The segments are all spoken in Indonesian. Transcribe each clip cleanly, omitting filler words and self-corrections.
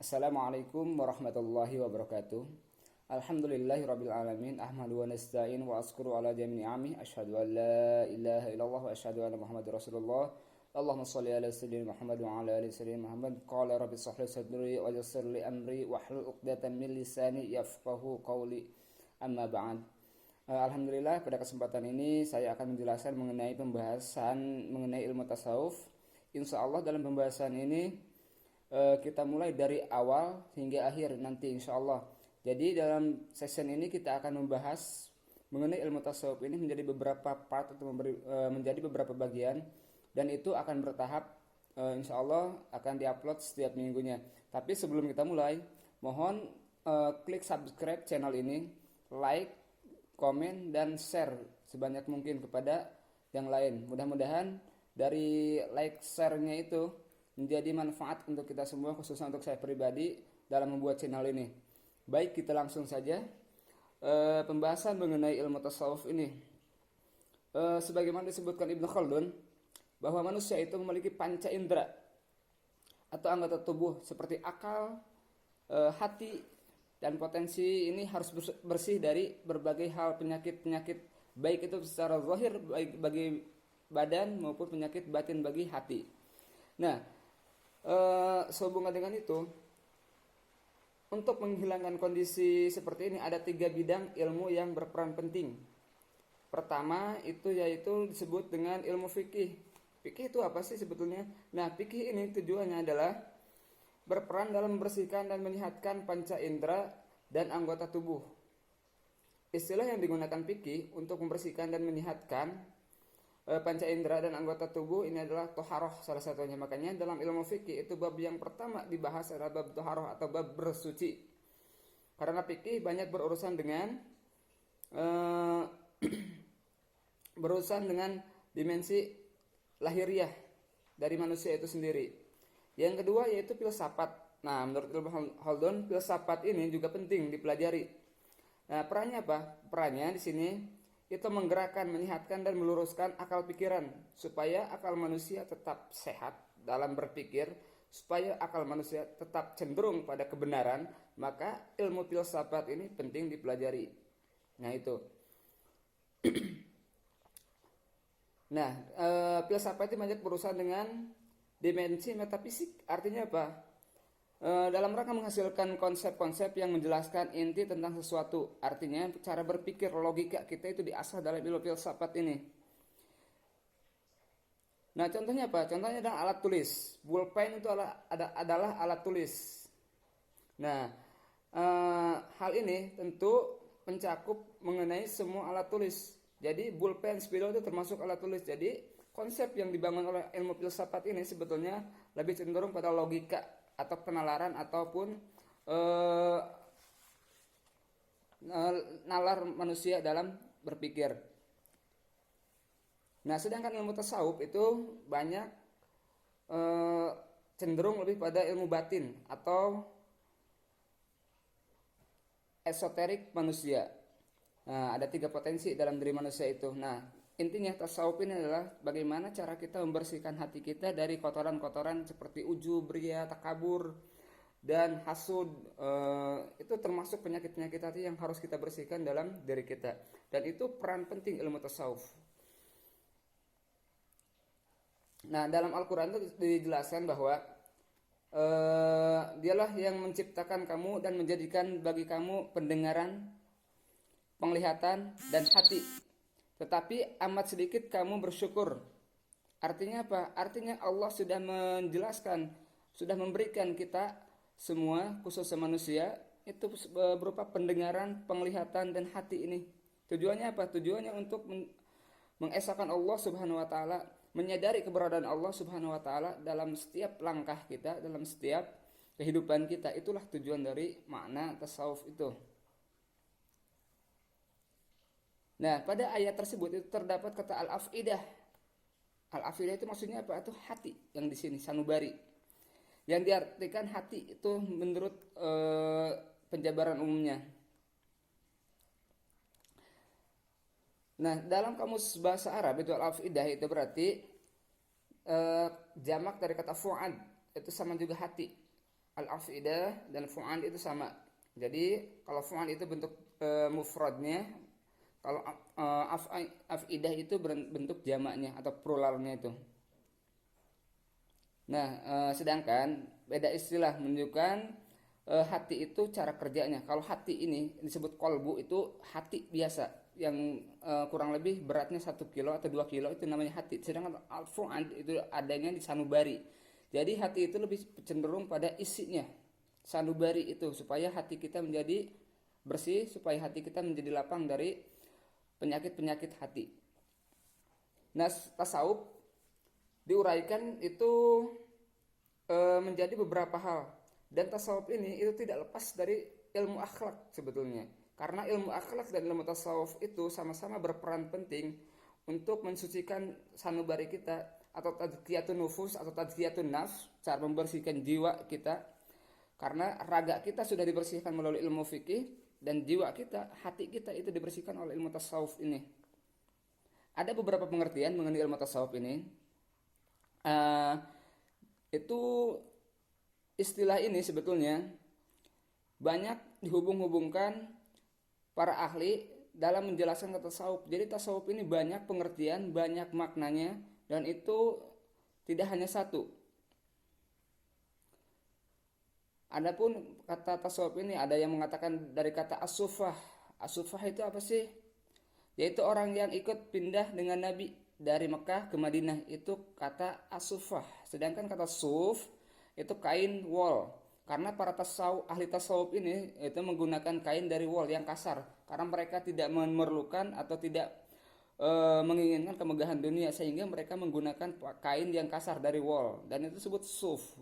Assalamualaikum warahmatullahi wabarakatuh. Alhamdulillahirabbil alamin. Ahmadu wa nasta'in wa askuru ala jami' ni'amih. Asyhadu an la ilaha illallah wa asyhadu anna Muhammadar Rasulullah. Allahumma shalli ala sayyidina Muhammad wa ala ali sayyidina Muhammad. Qala rabbi shrah li sadri wa yassir li amri wahlul 'uqdatam min lisani yafqahu qawli. Amma ba'd. Alhamdulillah, pada kesempatan ini saya akan menjelaskan mengenai pembahasan mengenai ilmu tasawuf. Insyaallah dalam pembahasan ini kita mulai dari awal hingga akhir nanti insyaallah. Jadi dalam session ini kita akan membahas mengenai ilmu tasawuf ini menjadi beberapa part atau menjadi beberapa bagian, dan itu akan bertahap, insyaallah akan diupload setiap minggunya. Tapi sebelum kita mulai, mohon klik subscribe channel ini, like, komen, dan share sebanyak mungkin kepada yang lain. Mudah-mudahan dari like share-nya itu menjadi manfaat untuk kita semua, khususnya untuk saya pribadi dalam membuat channel ini. Baik, kita langsung saja pembahasan mengenai ilmu tasawuf ini. Sebagaimana disebutkan Ibnu Khaldun, bahwa manusia itu memiliki panca indera atau anggota tubuh seperti akal, hati, dan potensi ini harus bersih dari berbagai hal penyakit-penyakit, baik itu secara zahir bagi badan maupun penyakit batin bagi hati. Nah, sehubungan dengan itu, untuk menghilangkan kondisi seperti ini ada 3 bidang ilmu yang berperan penting. Pertama itu yaitu disebut dengan ilmu fikih. Fikih itu apa sih sebetulnya? Nah, fikih ini tujuannya adalah berperan dalam membersihkan dan menyehatkan panca indera dan anggota tubuh. Istilah yang digunakan fikih untuk membersihkan dan menyehatkan panca indera dan anggota tubuh ini adalah toharoh salah satunya. Makanya dalam ilmu fikih itu bab yang pertama dibahas adalah bab toharoh atau bab bersuci. Karena fikih banyak berurusan dengan dimensi lahiriah dari manusia itu sendiri. Yang kedua yaitu filsafat. Nah, menurut Ibnu Khaldun, filsafat ini juga penting dipelajari. Nah, perannya apa? Perannya di sini itu menggerakkan, menyehatkan, dan meluruskan akal pikiran supaya akal manusia tetap sehat dalam berpikir, supaya akal manusia tetap cenderung pada kebenaran. Maka ilmu filsafat ini penting dipelajari. Nah, itu. Nah, filsafat itu banyak berurusan dengan dimensi metafisik. Artinya apa? Dalam rangka menghasilkan konsep-konsep yang menjelaskan inti tentang sesuatu. Artinya cara berpikir logika kita itu diasah dalam ilmu filsafat ini. Nah, contohnya apa? Contohnya adalah alat tulis. Pulpen itu adalah alat tulis. Nah, hal ini tentu mencakup mengenai semua alat tulis. Jadi pulpen, spidol itu termasuk alat tulis. Jadi konsep yang dibangun oleh ilmu filsafat ini sebetulnya lebih cenderung pada logika atau penalaran ataupun nalar manusia dalam berpikir. Nah, sedangkan ilmu tasawuf itu banyak cenderung lebih pada ilmu batin atau esoterik manusia. Nah, ada 3 potensi dalam diri manusia itu. Nah, intinya tasawuf ini adalah bagaimana cara kita membersihkan hati kita dari kotoran-kotoran seperti ujub, riya, takabur, dan hasud. Itu termasuk penyakit-penyakit hati yang harus kita bersihkan dalam diri kita. Dan itu peran penting ilmu tasawuf. Nah, dalam Al-Quran itu dijelaskan bahwa dialah yang menciptakan kamu dan menjadikan bagi kamu pendengaran, penglihatan, dan hati. Tetapi amat sedikit kamu bersyukur. Artinya apa? Artinya Allah sudah menjelaskan, sudah memberikan kita semua, khususnya manusia, itu berupa pendengaran, penglihatan, dan hati ini. Tujuannya apa? Tujuannya untuk mengesahkan Allah Subhanahu wa taala, menyadari keberadaan Allah Subhanahu wa taala dalam setiap langkah kita, dalam setiap kehidupan kita. Itulah tujuan dari makna tasawuf itu. Nah, pada ayat tersebut itu terdapat kata al-afidah. Al-afidah itu maksudnya apa? Itu hati yang di sini sanubari. Yang diartikan hati itu menurut penjabaran umumnya. Nah, dalam kamus bahasa Arab itu al-afidah itu berarti jamak dari kata fuad, itu sama juga hati. Al-afidah dan fu'al itu sama. Jadi kalau fu'al itu bentuk mufradnya, kalau afidah itu bentuk jamaknya atau pluralnya itu. Nah, sedangkan beda istilah menunjukkan hati itu cara kerjanya. Kalau hati ini disebut kolbu itu hati biasa yang kurang lebih beratnya 1 kilo atau 2 kilo itu namanya hati. Sedangkan al-fu'ad itu adanya di sanubari. Jadi hati itu lebih cenderung pada isinya. Sanubari itu supaya hati kita menjadi bersih, supaya hati kita menjadi lapang dari penyakit-penyakit hati. Nah, tasawuf diuraikan itu menjadi beberapa hal, dan tasawuf ini itu tidak lepas dari ilmu akhlak sebetulnya, karena ilmu akhlak dan ilmu tasawuf itu sama-sama berperan penting untuk mensucikan sanubari kita atau tazkiyatun nufus atau tazkiyatun nafs, cara membersihkan jiwa kita, karena raga kita sudah dibersihkan melalui ilmu fikih dan jiwa kita, hati kita itu dibersihkan oleh ilmu tasawuf ini. Ada beberapa pengertian mengenai ilmu tasawuf ini. Itu istilah ini sebetulnya banyak dihubung-hubungkan para ahli dalam menjelaskan tasawuf. Jadi tasawuf ini banyak pengertian, banyak maknanya, dan itu tidak hanya satu. Adapun kata tasawuf ini ada yang mengatakan dari kata as-sufah. As-sufah itu apa sih? Yaitu orang yang ikut pindah dengan Nabi dari Mekah ke Madinah, itu kata as-sufah. Sedangkan kata suf itu kain wol. Karena para ahli tasawuf ini itu menggunakan kain dari wol yang kasar, karena mereka tidak memerlukan atau tidak menginginkan kemegahan dunia, sehingga mereka menggunakan kain yang kasar dari wol, dan itu disebut suf.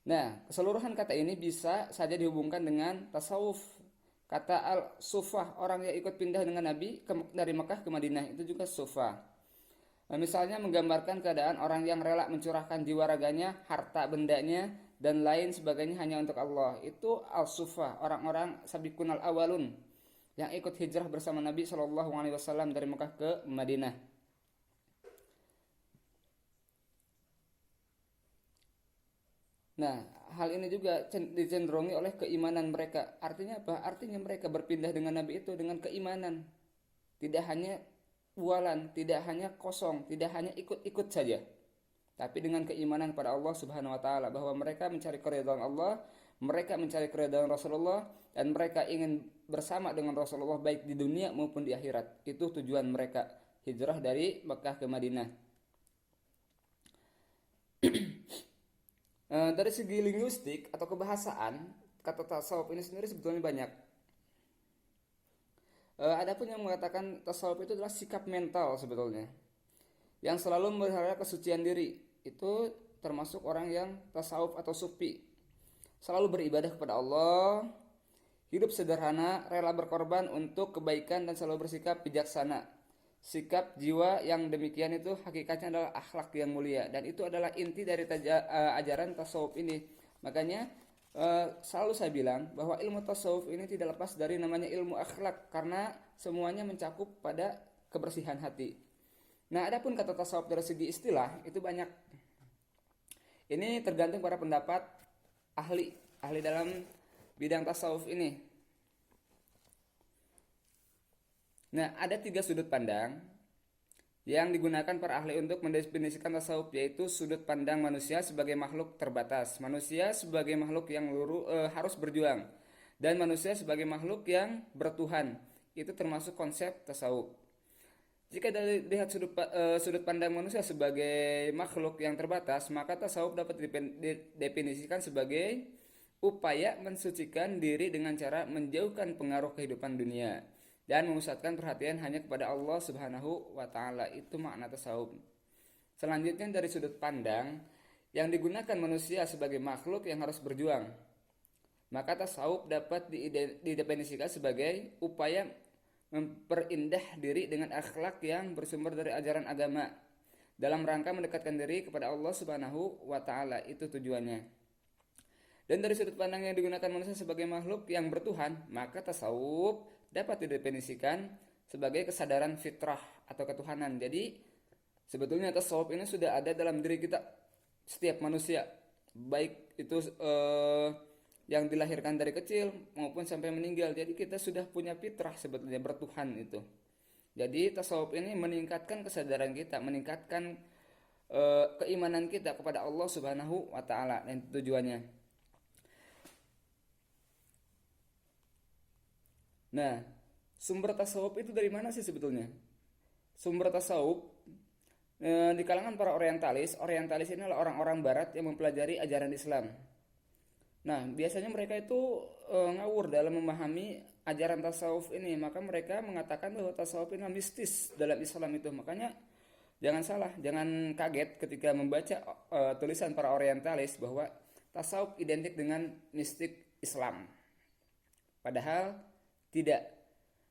Nah, keseluruhan kata ini bisa saja dihubungkan dengan tasawuf. Kata al-sufah, orang yang ikut pindah dengan Nabi dari Mekah ke Madinah, itu juga sufah. Nah, misalnya menggambarkan keadaan orang yang rela mencurahkan jiwa raganya, harta bendanya, dan lain sebagainya hanya untuk Allah. Itu al-sufah, orang-orang sabiqun al-awalun yang ikut hijrah bersama Nabi SAW dari Mekah ke Madinah. Nah, hal ini juga dicenderungi oleh keimanan mereka. Artinya apa? Artinya mereka berpindah dengan Nabi itu dengan keimanan. Tidak hanya bualan, tidak hanya kosong, tidak hanya ikut-ikut saja, tapi dengan keimanan pada Allah Subhanahu wa taala, bahwa mereka mencari keridhaan Allah, mereka mencari keridhaan Rasulullah, dan mereka ingin bersama dengan Rasulullah baik di dunia maupun di akhirat. Itu tujuan mereka hijrah dari Mekah ke Madinah. Dari segi linguistik atau kebahasaan, kata tasawuf ini sendiri sebetulnya banyak. Adapun yang mengatakan tasawuf itu adalah sikap mental sebetulnya, yang selalu memelihara kesucian diri. Itu termasuk orang yang tasawuf atau sufi. Selalu beribadah kepada Allah, hidup sederhana, rela berkorban untuk kebaikan, dan selalu bersikap bijaksana. Sikap jiwa yang demikian itu hakikatnya adalah akhlak yang mulia, dan itu adalah inti dari ajaran tasawuf ini. Makanya selalu saya bilang bahwa ilmu tasawuf ini tidak lepas dari namanya ilmu akhlak, karena semuanya mencakup pada kebersihan hati. Nah, adapun kata tasawuf dari segi istilah itu banyak. Ini tergantung pada pendapat ahli dalam bidang tasawuf ini. Nah, ada 3 sudut pandang yang digunakan para ahli untuk mendefinisikan tasawuf, yaitu sudut pandang manusia sebagai makhluk terbatas, manusia sebagai makhluk yang harus berjuang, dan manusia sebagai makhluk yang bertuhan. Itu termasuk konsep tasawuf. Jika dilihat sudut pandang manusia sebagai makhluk yang terbatas, maka tasawuf dapat didefinisikan sebagai upaya mensucikan diri dengan cara menjauhkan pengaruh kehidupan dunia dan memusatkan perhatian hanya kepada Allah Subhanahu wa taala. Itu makna tasawuf. Selanjutnya, dari sudut pandang yang digunakan manusia sebagai makhluk yang harus berjuang, maka tasawuf dapat didefinisikan sebagai upaya memperindah diri dengan akhlak yang bersumber dari ajaran agama dalam rangka mendekatkan diri kepada Allah Subhanahu wa taala. Itu tujuannya. Dan dari sudut pandang yang digunakan manusia sebagai makhluk yang bertuhan, maka tasawuf dapat didefinisikan sebagai kesadaran fitrah atau ketuhanan. Jadi sebetulnya tasawuf ini sudah ada dalam diri kita. setiap manusia, baik itu yang dilahirkan dari kecil maupun sampai meninggal. Jadi kita sudah punya fitrah sebetulnya bertuhan itu. Jadi tasawuf ini meningkatkan kesadaran kita, meningkatkan keimanan kita kepada Allah Subhanahu wa taala, dan tujuannya. Nah, sumber tasawuf itu dari mana sih sebetulnya? Sumber tasawuf di kalangan para orientalis, orientalis ini adalah orang-orang barat yang mempelajari ajaran Islam. Nah, biasanya mereka itu ngawur dalam memahami ajaran tasawuf ini, maka mereka mengatakan bahwa tasawuf ini mistis dalam Islam itu. Makanya jangan salah, jangan kaget ketika membaca tulisan para orientalis bahwa tasawuf identik dengan mistik Islam. Padahal tidak.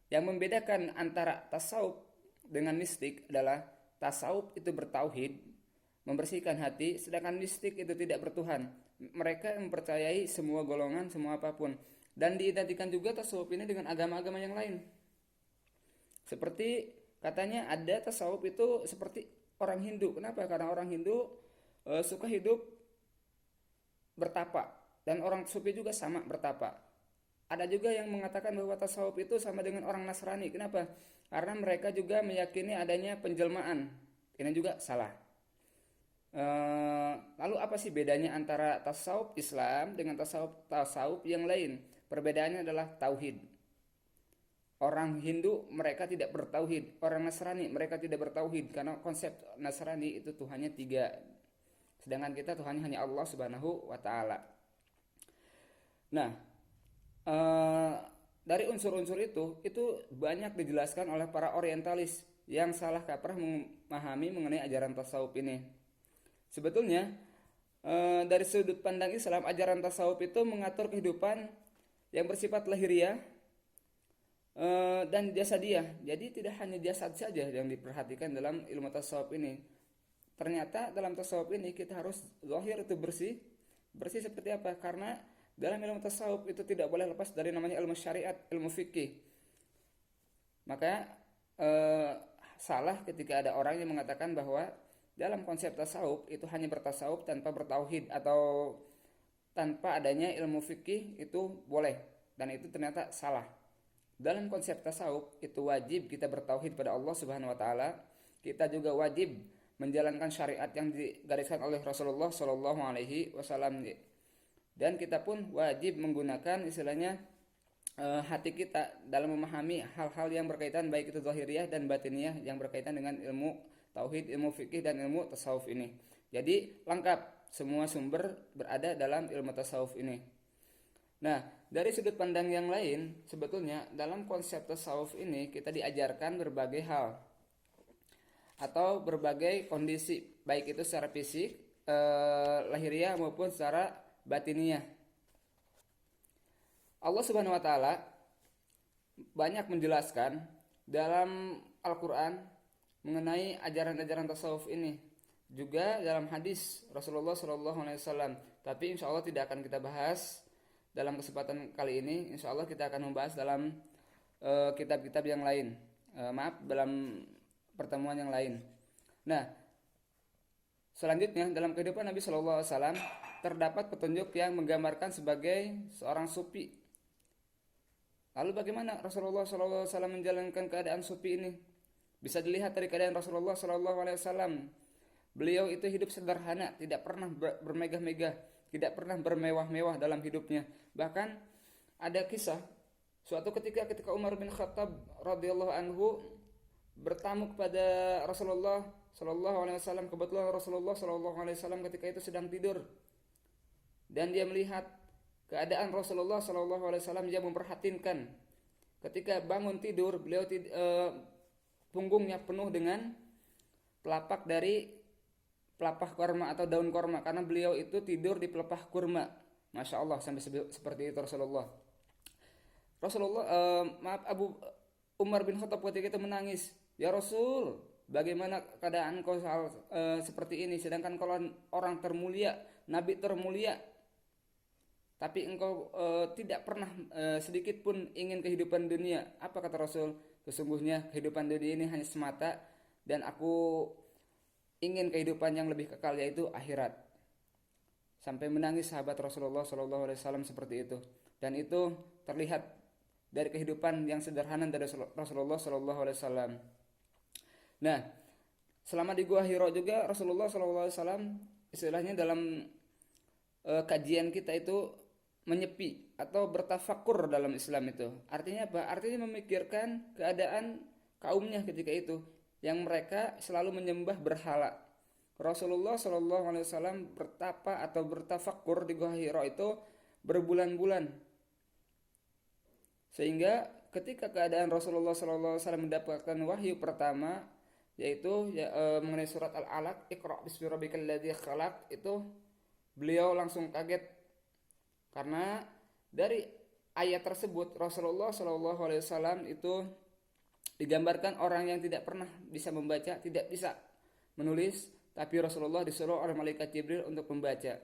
Yang membedakan antara tasawuf dengan mistik adalah tasawuf itu bertauhid, membersihkan hati, sedangkan mistik itu tidak bertuhan. Mereka mempercayai semua golongan, semua apapun. Dan diidentikan juga tasawuf ini dengan agama-agama yang lain. Seperti katanya ada tasawuf itu seperti orang Hindu. Kenapa? Karena orang Hindu suka hidup bertapa, dan orang Sufi juga sama bertapa. Ada juga yang mengatakan bahwa tasawuf itu sama dengan orang Nasrani. Kenapa? Karena mereka juga meyakini adanya penjelmaan. Ini juga salah. Lalu apa sih bedanya antara tasawuf Islam dengan tasawuf yang lain? Perbedaannya adalah tauhid. Orang Hindu mereka tidak bertauhid, orang Nasrani mereka tidak bertauhid, karena konsep Nasrani itu Tuhannya 3, sedangkan kita Tuhannya hanya Allah Subhanahu wa taala. Nah, dari unsur-unsur itu banyak dijelaskan oleh para orientalis yang salah kaprah memahami mengenai ajaran tasawuf ini. Sebetulnya dari sudut pandang Islam, ajaran tasawuf itu mengatur kehidupan yang bersifat lahiriah dan jasadiah. Jadi tidak hanya jasad saja yang diperhatikan dalam ilmu tasawuf ini. Ternyata dalam tasawuf ini kita harus zahir itu bersih. Bersih seperti apa? Karena dalam ilmu tasawuf itu tidak boleh lepas dari namanya ilmu syariat, ilmu fikih. Maka salah ketika ada orang yang mengatakan bahwa dalam konsep tasawuf itu hanya bertasawuf tanpa bertauhid atau tanpa adanya ilmu fikih itu boleh, dan itu ternyata salah. Dalam konsep tasawuf itu wajib kita bertauhid pada Allah Subhanahu wa taala. Kita juga wajib menjalankan syariat yang digariskan oleh Rasulullah Shallallahu alaihi wasallam. Dan kita pun wajib menggunakan istilahnya hati kita dalam memahami hal-hal yang berkaitan baik itu zahiriyah dan batiniyah yang berkaitan dengan ilmu tauhid, ilmu fikih dan ilmu tasawuf ini. Jadi lengkap, semua sumber berada dalam ilmu tasawuf ini. Nah, dari sudut pandang yang lain, sebetulnya dalam konsep tasawuf ini kita diajarkan berbagai hal atau berbagai kondisi, baik itu secara fisik, lahiriah maupun secara batiniyah. Allah Subhanahu wa taala banyak menjelaskan dalam Al-Qur'an mengenai ajaran-ajaran tasawuf ini, juga dalam hadis Rasulullah Shallallahu alaihi wasallam. Tapi insya Allah tidak akan kita bahas dalam kesempatan kali ini. Insya Allah kita akan membahas dalam kitab-kitab yang lain. Dalam pertemuan yang lain. Nah, selanjutnya dalam kehidupan Nabi Shallallahu alaihi wasallam terdapat petunjuk yang menggambarkan sebagai seorang sufi. Lalu bagaimana Rasulullah Shallallahu alaihi wasallam menjalankan keadaan sufi ini? Bisa dilihat dari keadaan Rasulullah Shallallahu alaihi wasallam. Beliau itu hidup sederhana, tidak pernah bermegah-megah, tidak pernah bermewah-mewah dalam hidupnya. Bahkan ada kisah suatu ketika Umar bin Khattab radhiyallahu anhu bertamu kepada Rasulullah Shallallahu alaihi wasallam. Kebetulan Rasulullah Shallallahu alaihi wasallam ketika itu sedang tidur, dan dia melihat keadaan Rasulullah Shallallahu alaihi wasallam. Dia memperhatinkan ketika bangun tidur, beliau punggungnya penuh dengan pelapak dari pelepah kurma atau daun kurma, karena beliau itu tidur di pelepah kurma. Masya Allah, sampai seperti itu Rasulullah. Abu Umar bin Khattab ketika itu menangis, ya Rasul, bagaimana keadaan kau seperti ini, sedangkan kau orang termulia, Nabi termulia, tapi engkau tidak pernah sedikit pun ingin kehidupan dunia. Apa kata Rasul? Sesungguhnya kehidupan dunia ini hanya semata, dan aku ingin kehidupan yang lebih kekal, yaitu akhirat. sampai menangis sahabat Rasulullah SAW seperti itu. Dan itu terlihat dari kehidupan yang sederhana dari Rasulullah SAW. Nah, selama di Gua Hiro juga Rasulullah SAW istilahnya dalam kajian kita itu menyepi atau bertafakur dalam Islam itu. Artinya apa? Artinya memikirkan keadaan kaumnya ketika itu yang mereka selalu menyembah berhala. Rasulullah SAW bertapa atau bertafakur di Gua Hiro itu berbulan-bulan, sehingga ketika keadaan Rasulullah SAW mendapatkan wahyu pertama yaitu mengenai surat Al-Alaq, Iqra bismi rabbikal ladzi khalaq, itu beliau langsung kaget karena dari ayat tersebut Rasulullah SAW itu digambarkan orang yang tidak pernah bisa membaca, tidak bisa menulis, tapi Rasulullah disuruh oleh malaikat Jibril untuk membaca.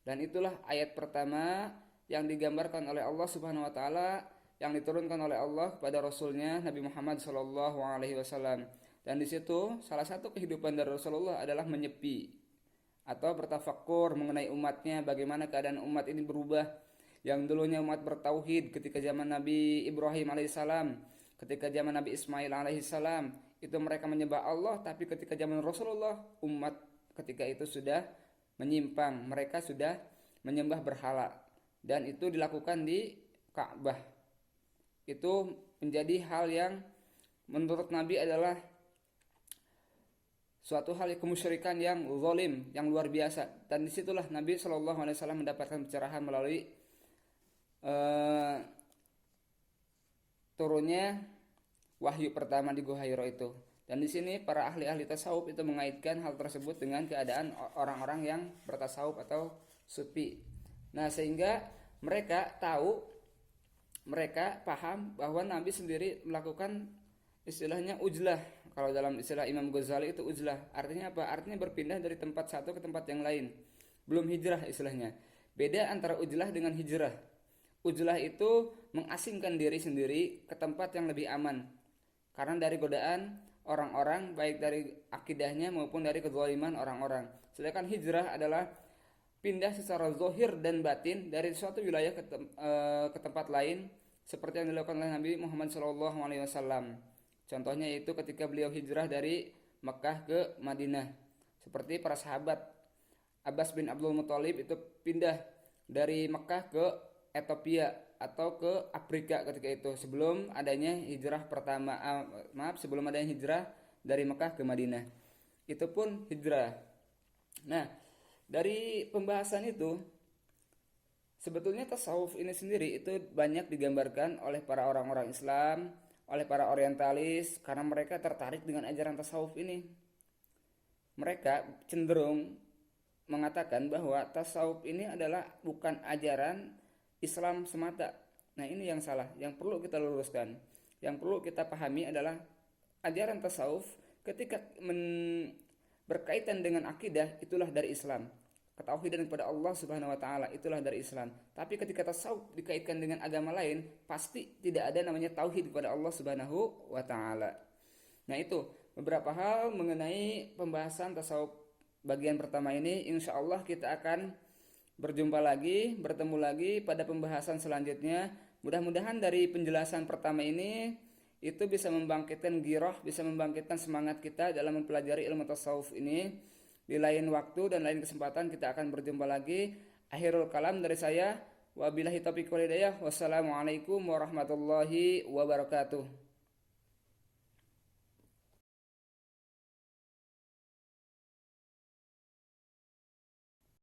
Dan itulah ayat pertama yang digambarkan oleh Allah Subhanahu wa taala yang diturunkan oleh Allah kepada Rasulnya Nabi Muhammad SAW. Dan di situ salah satu kehidupan dari Rasulullah adalah menyepi atau bertafakur mengenai umatnya, bagaimana keadaan umat ini berubah. Yang dulunya umat bertauhid ketika zaman Nabi Ibrahim alaihissalam, ketika zaman Nabi Ismail alaihissalam itu mereka menyembah Allah, tapi ketika zaman Rasulullah umat ketika itu sudah menyimpang, mereka sudah menyembah berhala, dan itu dilakukan di Ka'bah. Itu menjadi hal yang menurut Nabi adalah suatu hal kemusyrikan yang zalim, yang luar biasa. Dan disitulah Nabi SAW mendapatkan pencerahan melalui turunnya wahyu pertama di Gua Hiro itu. Dan di sini para ahli-ahli tasawuf itu mengaitkan hal tersebut dengan keadaan orang-orang yang bertasawuf atau sufi. Nah, sehingga mereka tahu, mereka paham bahwa Nabi sendiri melakukan istilahnya ujlah. Kalau dalam istilah Imam Ghazali itu ujlah. Artinya apa? Artinya berpindah dari tempat satu ke tempat yang lain. Belum hijrah istilahnya. Beda antara ujlah dengan hijrah. Ujlah itu mengasingkan diri sendiri ke tempat yang lebih aman karena dari godaan orang-orang, baik dari akidahnya maupun dari kezaliman orang-orang. Sedangkan hijrah adalah pindah secara zahir dan batin dari suatu wilayah ke tempat lain, seperti yang dilakukan oleh Nabi Muhammad SAW. Contohnya yaitu ketika beliau hijrah dari Mekah ke Madinah. Seperti para sahabat, Abbas bin Abdul Muthalib itu pindah dari Mekah ke Ethiopia atau ke Afrika ketika itu, sebelum adanya hijrah pertama, sebelum adanya hijrah dari Mekah ke Madinah. Itu pun hijrah. Nah, dari pembahasan itu sebetulnya tasawuf ini sendiri itu banyak digambarkan oleh para orang-orang Islam, oleh para orientalis, karena mereka tertarik dengan ajaran tasawuf ini. Mereka cenderung mengatakan bahwa tasawuf ini adalah bukan ajaran Islam semata. Nah, ini yang salah, yang perlu kita luruskan. Yang perlu kita pahami adalah ajaran tasawuf ketika berkaitan dengan akidah itulah dari Islam. Ketauhidan kepada Allah Subhanahu wa taala itulah dari Islam. Tapi ketika tasawuf dikaitkan dengan agama lain, pasti tidak ada namanya tauhid kepada Allah Subhanahu wa taala. Nah, itu beberapa hal mengenai pembahasan tasawuf bagian pertama ini. Insyaallah kita akan berjumpa lagi, bertemu lagi pada pembahasan selanjutnya. Mudah-mudahan dari penjelasan pertama ini itu bisa membangkitkan ghirah, bisa membangkitkan semangat kita dalam mempelajari ilmu tasawuf ini. Di lain waktu dan lain kesempatan kita akan berjumpa lagi. Akhirul kalam dari saya, wabillahi taufiq wal hidayah. Wassalamualaikum warahmatullahi wabarakatuh.